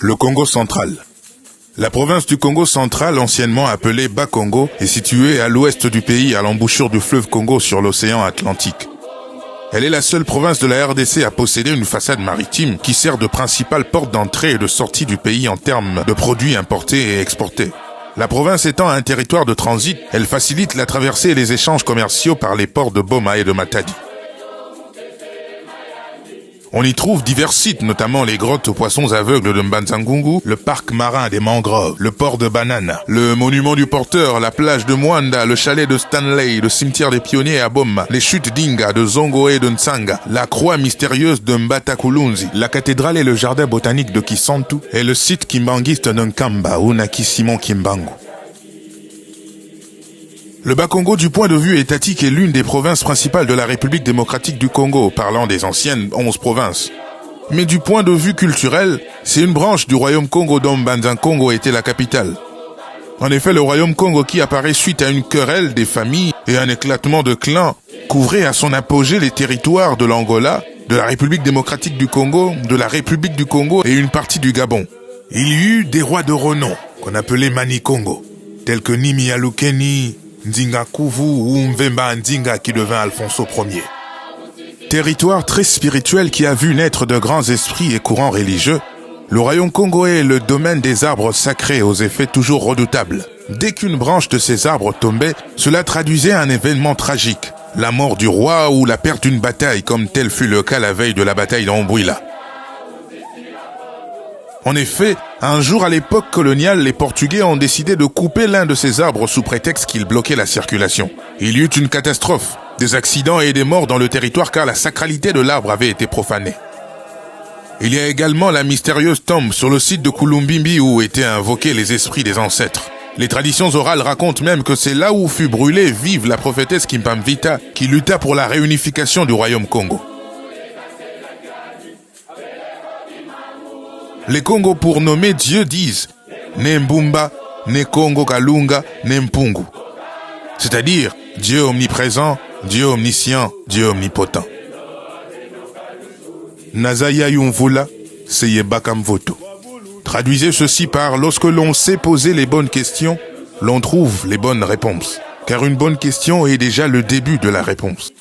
Le Congo central. La province du Congo central, anciennement appelée Bas-Congo, est située à l'ouest du pays, à l'embouchure du fleuve Congo sur l'océan Atlantique. Elle est la seule province de la RDC à posséder une façade maritime qui sert de principale porte d'entrée et de sortie du pays en termes de produits importés et exportés. La province étant un territoire de transit, elle facilite la traversée et les échanges commerciaux par les ports de Boma et de Matadi. On y trouve divers sites, notamment les grottes aux poissons aveugles de Mbanzangungu, le parc marin des mangroves, le port de Banana, le monument du porteur, la plage de Mwanda, le chalet de Stanley, le cimetière des pionniers à Boma, les chutes d'Inga, de Zongo et de Ntsanga, la croix mystérieuse de Mbatakulunzi, la cathédrale et le jardin botanique de Kisantu, et le site kimbangiste de Nkamba, où naquit Simon Kimbangu. Le Bas-Congo du point de vue étatique est l'une des provinces principales de la République démocratique du Congo, parlant des anciennes 11 provinces. Mais du point de vue culturel, c'est une branche du royaume Congo dont Mbanza-Congo était la capitale. En effet, le royaume Congo qui apparaît suite à une querelle des familles et un éclatement de clans couvrait à son apogée les territoires de l'Angola, de la République démocratique du Congo, de la République du Congo et une partie du Gabon. Il y eut des rois de renom, qu'on appelait Mani-Congo, tels que Nimi Alukeni, Ndinga Kuvu ou Mvemba Ndinga qui devint Alfonso Ier. Territoire très spirituel qui a vu naître de grands esprits et courants religieux, le royaume congolais est le domaine des arbres sacrés aux effets toujours redoutables. Dès qu'une branche de ces arbres tombait, cela traduisait un événement tragique, la mort du roi ou la perte d'une bataille comme tel fut le cas la veille de la bataille d'Ambouila. En effet, un jour à l'époque coloniale, les Portugais ont décidé de couper l'un de ces arbres sous prétexte qu'il bloquait la circulation. Il y eut une catastrophe, des accidents et des morts dans le territoire car la sacralité de l'arbre avait été profanée. Il y a également la mystérieuse tombe sur le site de Kulumbimbi où étaient invoqués les esprits des ancêtres. Les traditions orales racontent même que c'est là où fut brûlée vive la prophétesse Kimpamvita qui lutta pour la réunification du royaume Congo. Les Congos pour nommer Dieu disent « Ne Mbumba, ne Congo Kalunga, ne Mpungu ». C'est-à-dire Dieu omniprésent, Dieu omniscient, Dieu omnipotent. Nazaya Yumvula, Seyebakam Voto. Traduisez ceci par « Lorsque l'on sait poser les bonnes questions, l'on trouve les bonnes réponses ». Car une bonne question est déjà le début de la réponse.